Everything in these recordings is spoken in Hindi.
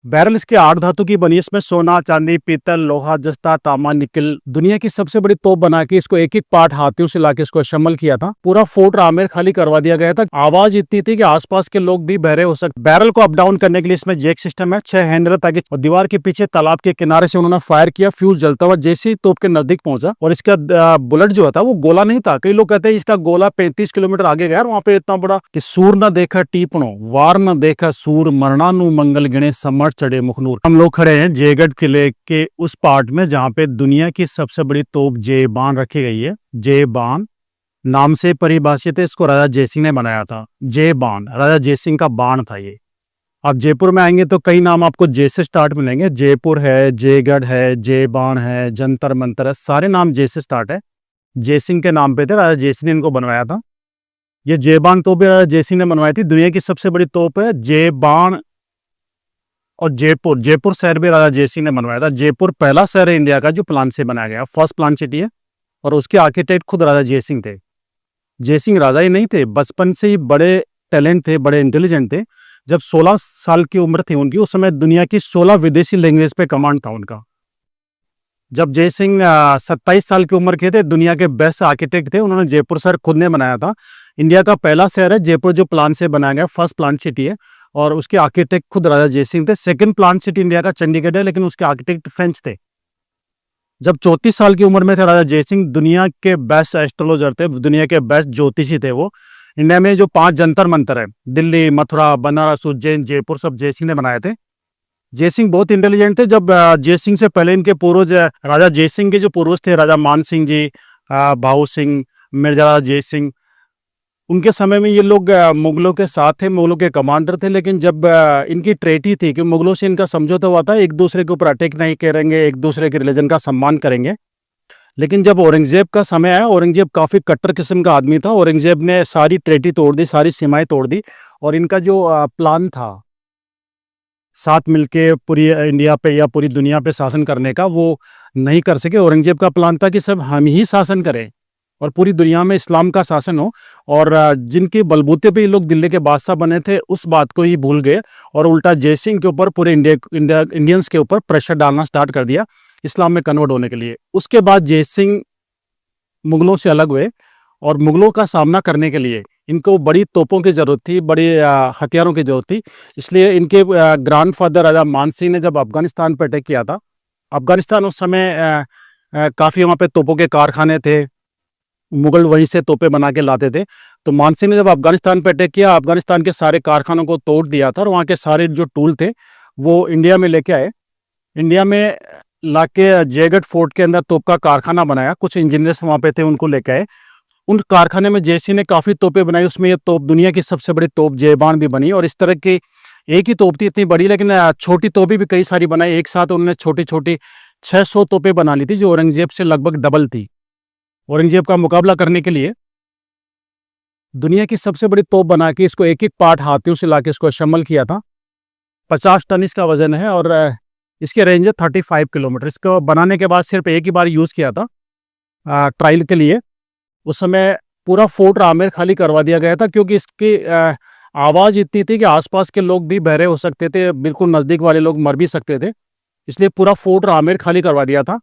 बैरल इसके 8 धातु की बनी है। इसमें सोना, चांदी, पीतल, लोहा, जस्ता, तांबा, निकल। दुनिया की सबसे बड़ी तोप बना के इसको एक एक पार्ट हाथियों से लाके इसको असेंबल किया था। पूरा फोर्ट आमेर खाली करवा दिया गया था। आवाज इतनी थी कि आसपास के लोग भी बहरे हो सकते। बैरल को अप डाउन करने के लिए इसमें जैक सिस्टम है, 6 हैंडल है, ताकि दीवार के पीछे तालाब के किनारे से उन्होंने फायर किया। फ्यूज जलता हुआ जैसे ही तोप के नजदीक पहुंचा और इसका बुलेट जो था वो गोला नहीं था। कई लोग कहते हैं इसका गोला 35 किलोमीटर आगे गया। वहां पे इतना बड़ा कि सूर न देखा टीपणो, वार न देखा सूर, मरणानु मंगल गिणे, समर चढ़े मुखनूर। हम लोग खड़े हैं जयगढ़ किले के उस पार्ट में जहां पे दुनिया की सबसे बड़ी तोप जय बाण रखी गई है। जय बाण नाम से परिभाषित है। इसको राजा जयसिंह ने बनाया था। जय बाण राजा जयसिंह का बाण था ये। आप जयपुर में आएंगे तो कई नाम आपको जय से स्टार्ट मिलेंगे। जयपुर है, जयगढ़ है, जय बाण है, जंतर मंतर है, सारे नाम जय से स्टार्ट है। जयसिंह के नाम पे थे, राजा जयसिंह ने इनको बनवाया था। ये जय बाण तोप भी राजा जयसिंह ने बनवाई थी। दुनिया की सबसे बड़ी तोप है जय बाण। और जयपुर शहर भी राजा जयसिंह ने बनवाया था। जयपुर पहला शहर है इंडिया का जो प्लान से बनाया गया, फर्स्ट प्लान सिटी है। और उसके आर्किटेक्ट खुद राजा जयसिंह थे। जयसिंह राजा ही नहीं थे, बचपन से ही बड़े टैलेंट थे, बड़े इंटेलिजेंट थे। जब 16 साल की उम्र थी उनकी, उस समय दुनिया की 16 विदेशी लैंग्वेज पे कमांड था उनका। जब जयसिंह 27 साल की उम्र के थे, दुनिया के बेस्ट आर्किटेक्ट थे। उन्होंने जयपुर शहर खुद ने बनाया था। इंडिया का पहला शहर है जयपुर जो प्लान से बनाया गया, फर्स्ट प्लान सिटी है। और उसके आर्किटेक्ट खुद राजा जयसिंह थे। सेकंड प्लान सिटी इंडिया का चंडीगढ़ है, लेकिन उसके आर्किटेक्ट फ्रेंच थे। जब 34 साल की उम्र में थे राजा जयसिंह, दुनिया के बेस्ट एस्ट्रोलॉजर थे, दुनिया के बेस्ट ज्योतिषी थे वो। इंडिया में जो 5 जंतर मंतर है, दिल्ली, मथुरा, बनारस, उज्जैन, जयपुर, सब जयसिंह ने बनाए थे। जयसिंह बहुत इंटेलिजेंट थे। जब जयसिंह से पहले इनके पूर्वज, राजा जयसिंह के जो पूर्वज थे, राजा मान सिंह जी, भाऊ सिंह, मिर्जा जयसिंह, उनके समय में ये लोग मुगलों के साथ थे, मुगलों के कमांडर थे। लेकिन जब इनकी ट्रेटी थी कि मुगलों से इनका समझौता हुआ था, एक दूसरे के ऊपर अटैक नहीं करेंगे, एक दूसरे के रिलीजन का सम्मान करेंगे। लेकिन जब औरंगजेब का समय आया, औरंगजेब काफ़ी कट्टर किस्म का आदमी था। औरंगजेब ने सारी ट्रेटी तोड़ दी, सारी सीमाएं तोड़ दी। और इनका जो प्लान था साथ मिलके पूरी इंडिया पे या पूरी दुनिया पे शासन करने का, वो नहीं कर सके। औरंगजेब का प्लान था कि सब हम ही शासन करें और पूरी दुनिया में इस्लाम का शासन हो। और जिनके बलबूते पे ये लोग दिल्ली के बादशाह बने थे, उस बात को ही भूल गए और उल्टा जयसिंह के ऊपर, पूरे इंडियंस के ऊपर प्रेशर डालना स्टार्ट कर दिया इस्लाम में कन्वर्ट होने के लिए। उसके बाद जयसिंह मुगलों से अलग हुए और मुगलों का सामना करने के लिए इनको बड़ी तोपों की जरूरत थी, बड़े हथियारों की जरूरत थी। इसलिए इनके ग्रैंडफादर राजा मान सिंह ने जब अफगानिस्तान पर अटैक किया था, अफगानिस्तान उस समय काफ़ी वहाँ पे तोपों के कारखाने थे, मुगल वहीं से तोपें बना के लाते थे। तो मान सिंह ने जब अफगानिस्तान पर अटैक किया, अफगानिस्तान के सारे कारखानों को तोड़ दिया था और वहाँ के सारे जो टूल थे वो इंडिया में लेके आए। इंडिया में लाके जयगढ़ फोर्ट के अंदर तोप का कारखाना बनाया। कुछ इंजीनियर्स वहाँ पे थे, उनको लेके आए। उन कारखाने में जयसिंह ने काफ़ी तोपें बनाई। उसमें ये तोप, दुनिया की सबसे बड़ी तोप जयबान भी बनी। और इस तरह की एक ही तोप थी इतनी बड़ी, लेकिन छोटी तोपें भी कई सारी बनाई। एक साथ उन्होंने छोटी छोटी 600 तोपें बना ली थी, जो औरंगजेब से लगभग डबल थी। औरंगजेब का मुकाबला करने के लिए दुनिया की सबसे बड़ी तोप बना के इसको एक एक पार्ट हाथियों से लाके इसको असेंबल किया था। 50 टन इसका वजन है और इसकी रेंज है 35 किलोमीटर। इसको बनाने के बाद सिर्फ एक ही बार यूज़ किया था ट्रायल के लिए। उस समय पूरा फोर्ट आमेर खाली करवा दिया गया था, क्योंकि इसकी आवाज़ इतनी थी कि आसपास के लोग भी बहरे हो सकते थे, बिल्कुल नज़दीक वाले लोग मर भी सकते थे। इसलिए पूरा फोर्ट आमेर खाली करवा दिया था।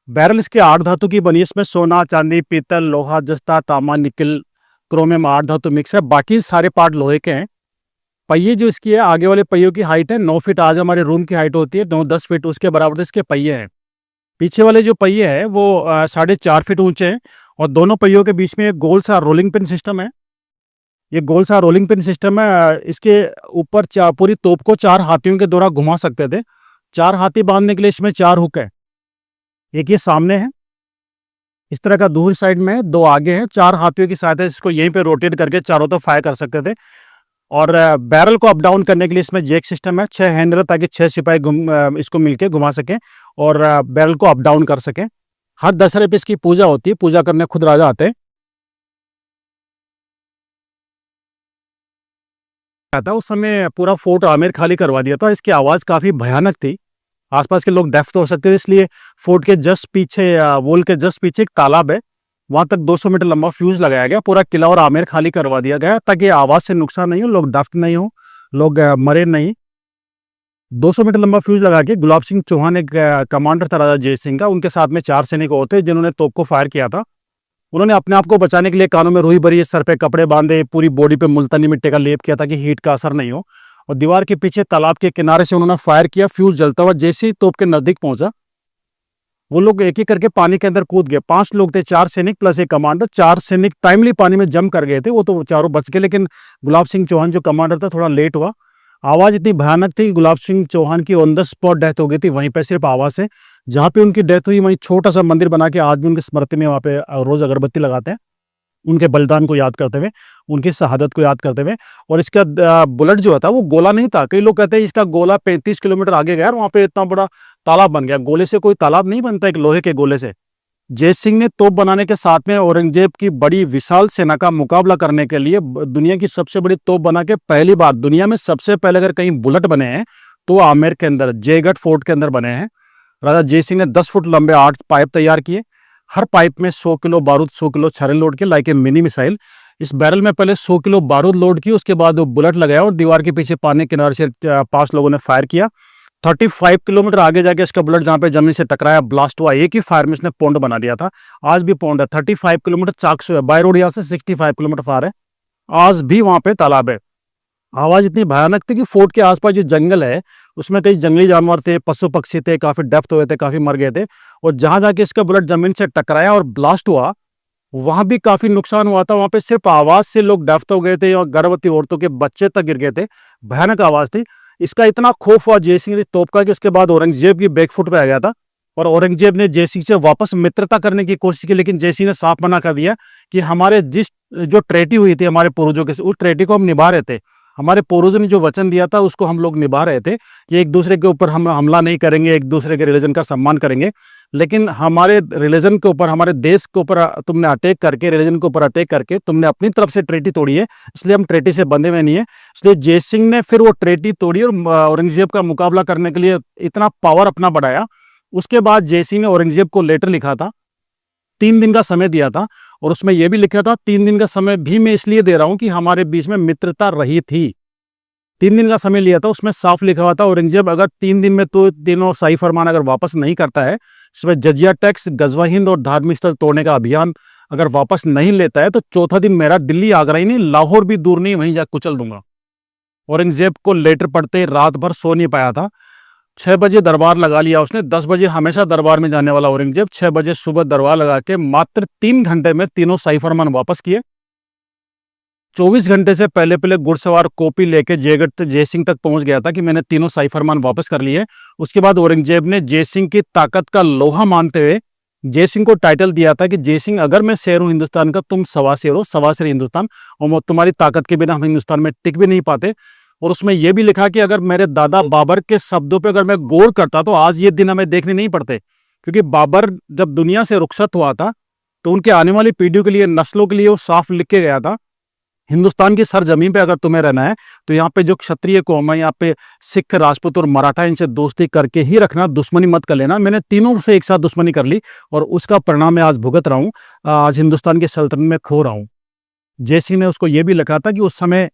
बैरल इसके 8 धातु की बनी है। इसमें सोना, चांदी, पीतल, लोहा, जस्ता, तांबा, निकल, क्रोमियम, 8 धातु मिक्स है। बाकी सारे पार्ट लोहे के हैं। पहिए जो इसकी है, आगे वाले पहियों की हाइट है 9 फीट। आज हमारे रूम की हाइट होती है 9-10 फीट, उसके बराबर इसके पहिए हैं। पीछे वाले जो पहिए हैं वो 4.5 फीट ऊंचे हैं और दोनों पहियों के बीच में एक गोल सा रोलिंग पिन सिस्टम है। ये गोल सा रोलिंग पिन सिस्टम है। इसके ऊपर पूरी तोप को 4 हाथियों के द्वारा घुमा सकते थे। 4 हाथी बांधने के लिए इसमें 4 हुक है। एक ये सामने है, इस तरह का दूसरी साइड में है, 2 आगे हैं। 4 हाथियों की सहायता से इसको यहीं पे रोटेट करके चारों तरफ फायर कर सकते थे। और बैरल को अप डाउन करने के लिए इसमें जैक सिस्टम है, 6 हैंडल, ताकि 6 सिपाही इसको मिलके घुमा सकें और बैरल को अप डाउन कर सकें। हर दशहरे पे इसकी पूजा होती है, पूजा करने खुद राजा आते हैं। उस समय पूरा फोर्ट आमेर खाली करवा दिया था। इसकी आवाज़ काफ़ी भयानक थी, आसपास के लोग डेफ तो हो सकते थे। इसलिए फोर्ट के जस्ट पीछे, वॉल के जस्ट पीछे एक तालाब है, वहां तक 200 मीटर लंबा फ्यूज लगाया गया। पूरा किला और आमेर खाली करवा दिया गया ताकि आवाज़ से नुकसान नहीं हो, लोग डेफ नहीं हो, लोग मरे नहीं। 200 मीटर लंबा फ्यूज लगा के गुलाब सिंह चौहान एक कमांडर था राजा जय सिंह का, उनके साथ में 4 सैनिक और थे जिन्होंने तोप को फायर किया था। उन्होंने अपने आप को बचाने के लिए कानों में रुई भरी, सर पे कपड़े बांधे, पूरी बॉडी पे मुल्तानी मिट्टी का लेप किया ताकि हीट का असर नहीं हो, और दीवार के पीछे तालाब के किनारे से उन्होंने फायर किया। फ्यूज जलता हुआ जैसे ही तोप के नजदीक पहुंचा, वो लोग एक एक करके पानी के अंदर कूद गए। 5 लोग थे, 4 सैनिक प्लस एक कमांडर। 4 सैनिक टाइमली पानी में जम कर गए थे, वो तो चारों बच गए, लेकिन गुलाब सिंह चौहान जो कमांडर था थोड़ा लेट हुआ। आवाज इतनी भयानक थी, गुलाब सिंह चौहान की ऑन द स्पॉट डेथ हो गई थी वहीं पे, सिर्फ आवाज से। जहां पे उनकी डेथ हुई वहीं छोटा सा मंदिर बना के आज भी उनकी स्मृति में वहां पे रोज अगरबत्ती लगाते हैं, उनके बलिदान को याद करते हुए, उनकी शहादत को याद करते हुए। और इसका बुलेट जो था वो गोला नहीं था। कई लोग कहते हैं इसका गोला 35 किलोमीटर आगे गया और वहां पे इतना बड़ा तालाब बन गया। गोले से कोई तालाब नहीं बनता, एक लोहे के गोले से। जय सिंह ने तोप बनाने के साथ में औरंगजेब की बड़ी विशाल सेना का मुकाबला करने के लिए दुनिया की सबसे बड़ी तोप बना के, पहली बार दुनिया में सबसे पहले अगर कहीं बुलेट बने हैं तो आमेर के अंदर जयगढ़ फोर्ट के अंदर बने हैं। राजा जय सिंह ने 10 फुट लंबे 8 पाइप तैयार किए। हर पाइप में 100 किलो बारूद, 100 किलो छर्रे लोड किए, लाइक ए मिनी मिसाइल। इस बैरल में पहले 100 किलो बारूद लोड की, उसके बाद वो बुलेट लगाया और दीवार के पीछे पानी के किनारे से 5 लोगों ने फायर किया। 35 किलोमीटर आगे जाके इसका बुलेट जहां पे जमीन से टकराया, ब्लास्ट हुआ। एक ही फायर में इसने पौंड बना दिया था। आज भी पौंड है। 35 किलोमीटर चाकसू है, बाय रोड यहाँ से 65 किलोमीटर फार है। आज भी वहां पे तालाब है। आवाज इतनी भयानक थी कि फोर्ट के आसपास जो जंगल है उसमें कई जंगली जानवर थे, पशु पक्षी थे, काफी डेप्थ हुए थे, काफी मर गए थे। और जहां जाके इसका बुलेट जमीन से टकराया और ब्लास्ट हुआ, वहां भी काफी नुकसान हुआ था। वहां पे सिर्फ आवाज से लोग डेप्थ हो गए थे और गर्भवती औरतों के बच्चे तक गिर गए थे। भयानक आवाज थी। इसका इतना खौफ हुआ जय सिंह तोप का कि उसके बाद औरंगजेब की बैकफुट पे आ गया था और औरंगजेब ने जय सिंह से वापस मित्रता करने की कोशिश की, लेकिन जय सिंह ने साफ मना कर दिया कि हमारे जो ट्रेटी हुई थी हमारे पूर्वजों के, उस ट्रेटी को हम निभा रहे थे। हमारे पूर्वजों ने जो वचन दिया था उसको हम लोग निभा रहे थे कि एक दूसरे के ऊपर हम हमला नहीं करेंगे, एक दूसरे के रिलीजन का सम्मान करेंगे। लेकिन हमारे रिलीजन के ऊपर, हमारे देश के ऊपर तुमने अटैक करके, रिलीजन के ऊपर अटैक करके तुमने अपनी तरफ से ट्रेटी तोड़ी है, इसलिए हम ट्रेटी से बंधे हुए नहीं है। इसलिए जय सिंह ने फिर वो ट्रेटी तोड़ी और औरंगजेब का मुकाबला करने के लिए इतना पावर अपना बढ़ाया। उसके बाद जय सिंह ने औरंगजेब को लेटर लिखा था, 3 दिन का समय दिया था, और उसमें यह भी लिखा था 3 दिन का समय भी मैं इसलिए दे रहा हूं कि हमारे बीच में मित्रता रही थी। 3 दिन का समय लिया था, उसमें साफ लिखा हुआ था औरंगजेब अगर 3 दिन में तो तीनों शाही फरमान अगर वापस नहीं करता है, इसमें जजिया टैक्स, गजवा हिंद और धार्मिक स्थल तोड़ने का अभियान अगर वापस नहीं लेता है तो चौथा दिन मेरा दिल्ली, आगरा ही नहीं लाहौर भी दूर नहीं, वहीं जा कुचल दूंगा। औरंगजेब को लेटर पढ़ते रात भर सो नहीं पाया था। 6 बजे दरबार लगा लिया उसने। 10 बजे हमेशा दरबार में जाने वाला औरंगजेब 6 बजे सुबह दरबार लगा के मात्र 3 घंटे में तीनों शाही फरमान वापस किए। 24 घंटे से पहले पहले घुड़सवार कॉपी लेके जयगढ़ तक, जय सिंह तक पहुंच गया था कि मैंने तीनों शाही फरमान वापस कर लिए। उसके बाद औरंगजेब ने जय सिंह की ताकत का लोहा मानते हुए जय सिंह को टाइटल दिया था कि जय सिंह अगर मैं शेर हूं हिंदुस्तान का, तुम सवा शेर हो, सवा शेर हिंदुस्तान, और तुम्हारी ताकत के बिना हम हिंदुस्तान में टिक भी नहीं पाते। और उसमें यह भी लिखा कि अगर मेरे दादा बाबर के शब्दों पर अगर मैं गौर करता तो आज ये दिन हमें देखने नहीं पड़ते, क्योंकि बाबर जब दुनिया से रुखसत हुआ था तो उनके आने वाली पीढ़ियों के लिए, नस्लों के लिए वो साफ लिख के गया था, हिंदुस्तान की सरजमीन पे अगर तुम्हें रहना है तो यहाँ पे जो क्षत्रिय कौम है, यहाँ पे सिख, राजपूत और मराठा, इनसे दोस्ती करके ही रखना, दुश्मनी मत कर लेना। मैंने तीनों से एक साथ दुश्मनी कर ली और उसका परिणाम मैं आज भुगत रहा हूँ, आज हिंदुस्तान की सल्तनत में खो रहा हूँ। जय सिंह ने उसको ये भी लिखा था कि उस समय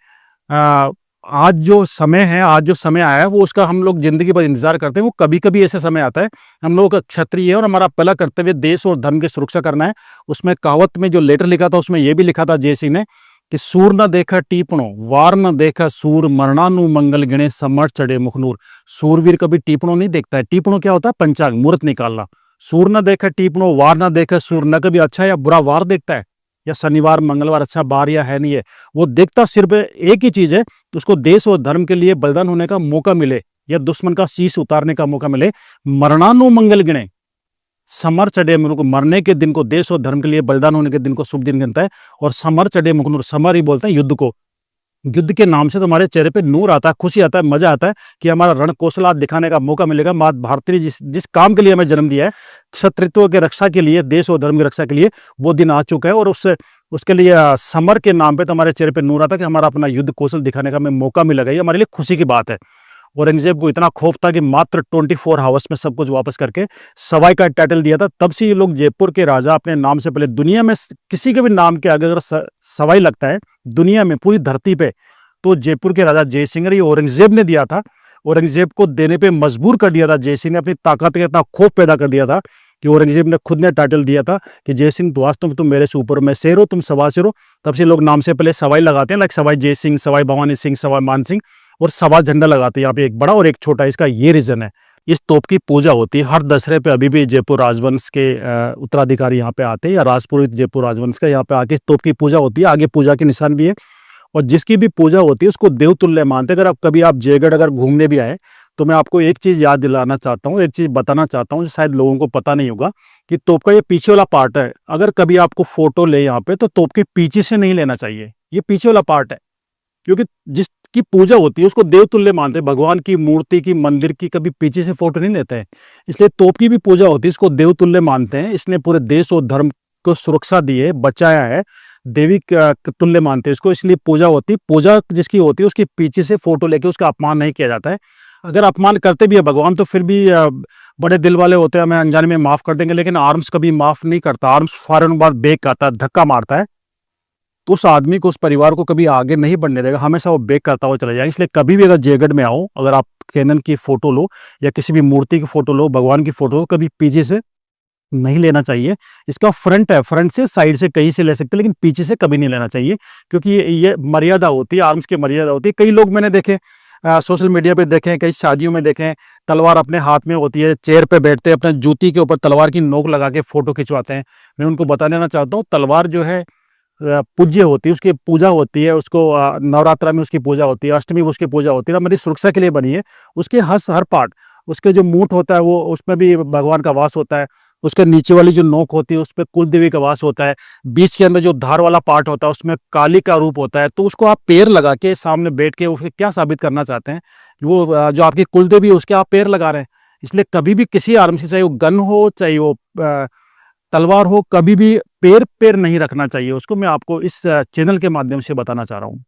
आज जो समय है, आज जो समय आया है वो उसका हम लोग जिंदगी भर इंतजार करते हैं। वो कभी कभी ऐसे समय आता है, हम लोग क्षत्रिय है और हमारा पहला कर्तव्य देश और धर्म की सुरक्षा करना है। उसमें कहावत में जो लेटर लिखा था उसमें यह भी लिखा था जय सिंह ने कि सूर न देखा टीपणो, वार न देखा सूर, मरणानु मंगल गिणे, समर चढ़े मुखनूर। सूरवीर कभी टीपणो नहीं देखता है। टीपणो क्या होता है? पंचांग, मुहूर्त निकालना। सूर न देखा टीपणो, वार न देखा सूर, न कभी अच्छा या बुरा वार देखता है या शनिवार मंगलवार अच्छा बार या है नहीं है। वो देखता सिर्फ एक ही चीज है, उसको देश और धर्म के लिए बलिदान होने का मौका मिले या दुश्मन का शीश उतारने का मौका मिले। मरणानु मंगल गिणे, समर चढ़े मुख, मरने के दिन को, देश और धर्म के लिए बलिदान होने के दिन को शुभ दिन गिनता है। और समर चढ़े मुखनूर, समर ही बोलते हैं युद्ध को। युद्ध के नाम से तुम्हारे चेहरे पे नूर आता है, खुशी आता है, मजा आता है कि हमारा रण कौशल आज दिखाने का मौका मिलेगा। माँ भारती ने जिस काम के लिए हमें जन्म दिया है, क्षत्रित्व के रक्षा के लिए, देश और धर्म की रक्षा के लिए, वो दिन आ चुका है। और उसके लिए समर के नाम पे तुम्हारे चेहरे पे नूर आता है कि हमारा अपना युद्ध कौशल दिखाने का हमें मौका मिलेगा। ये हमारे लिए खुशी की बात है। औरंगजेब को इतना खौफ था कि मात्र 24 आवर्स में सब कुछ वापस करके सवाई का टाइटल दिया था। तब से ये लोग जयपुर के राजा अपने नाम से पहले, दुनिया में किसी के भी नाम के आगे अगर सवाई लगता है दुनिया में, पूरी धरती पे, तो जयपुर के राजा जय सिंह, ये औरंगजेब ने दिया था। औरंगजेब को देने पे मजबूर कर दिया था। जय सिंह ने अपनी ताकत का इतना खौफ पैदा कर दिया था कि औरंगजेब ने खुद ने टाइटल दिया था कि जय सिंह तो आज तुम मेरे से ऊपर, मैं शेर हो तुम सवा शेर हो। तब से लोग नाम से पहले सवाई लगाते हैं, लाइक सवाई जय सिंह, सवाई भवानी सिंह, सवाई मान सिंह, और सवा झंडा लगाते हैं यहाँ पे, एक बड़ा और एक छोटा। इसका ये रीजन है। इस तोप की पूजा होती है हर दशहरे पे। अभी भी जयपुर राजवंश के उत्तराधिकारी यहाँ पे आते हैं, या राजपुरोहित जयपुर राजवंश का, यहाँ पे आके इस तोप की पूजा होती है। आगे पूजा के निशान भी है, और जिसकी भी पूजा होती है उसको देवतुल्य मानते हैं। अगर आप कभी आप जयगढ़ अगर घूमने भी आए तो मैं आपको एक चीज़ याद दिलाना चाहता हूँ, एक चीज़ बताना चाहता हूँ जो शायद लोगों को पता नहीं होगा, कि तोप का ये पीछे वाला पार्ट है। अगर कभी आपको फोटो ले यहाँ पे, तो तोप के पीछे से नहीं लेना चाहिए, ये पीछे वाला पार्ट है। क्योंकि जिसकी पूजा होती है उसको देवतुल्य मानते हैं। भगवान की मूर्ति की, मंदिर की कभी पीछे से फोटो नहीं लेते हैं। इसलिए तोप की भी पूजा होती है, इसको देवतुल्य मानते हैं। इसने पूरे देश और धर्म को सुरक्षा दी है, बचाया है, देवी तुल्य मानते हैं इसको, इसलिए पूजा होती है। पूजा जिसकी होती है उसके पीछे से फोटो लेके उसका अपमान नहीं किया जाता है। अगर अपमान करते भी है भगवान तो फिर भी बड़े दिल वाले होते हैं, हमें अनजाने में माफ कर देंगे। लेकिन आर्म्स कभी माफ नहीं करता, आर्म्स फौरन बाद बेक आता है, धक्का मारता है, तो उस आदमी को, उस परिवार को कभी आगे नहीं बढ़ने देगा, हमेशा वो बेक करता हुआ चला जाएगा। इसलिए कभी भी अगर जयगढ़ में आओ, अगर आप कैनन की फोटो लो या किसी भी मूर्ति की फोटो लो, भगवान की फोटो लो, कभी पीछे से नहीं लेना चाहिए। इसका फ्रंट है, फ्रंट से, साइड से, कहीं से ले सकते हैं, लेकिन पीछे से कभी नहीं लेना चाहिए, क्योंकि ये मर्यादा होती है, आर्म्स की मर्यादा होती है। कई लोग मैंने देखे, सोशल मीडिया पे देखे, कई शादियों में देखे, तलवार अपने हाथ में होती है, चेयर पे बैठते हैं, अपने जूती के ऊपर तलवार की नोक लगा के फोटो खिंचवाते हैं। मैं उनको बता देना चाहता हूँ, तलवार जो है पूज्य होती है, उसकी पूजा होती है, उसको नवरात्रा में उसकी पूजा होती है, अष्टमी में उसकी पूजा होती है, हमारी सुरक्षा के लिए बनी है। उसके हर पार्ट, उसके जो मूठ होता है वो, उसमें भी भगवान का वास होता है। उसके नीचे वाली जो नोक होती है उस पर कुल देवी का वास होता है। बीच के अंदर जो धार वाला पार्ट होता है उसमें काली का रूप होता है। तो उसको आप पैर लगा के सामने बैठ के उसके क्या साबित करना चाहते हैं, वो जो आपकी कुल देवी है उसके आप पैर लगा रहे हैं। इसलिए कभी भी किसी आर्म से, चाहे वो गन हो, चाहे वो तलवार हो, कभी भी पैर नहीं रखना चाहिए उसको। मैं आपको इस चैनल के माध्यम से बताना चाह रहा हूँ।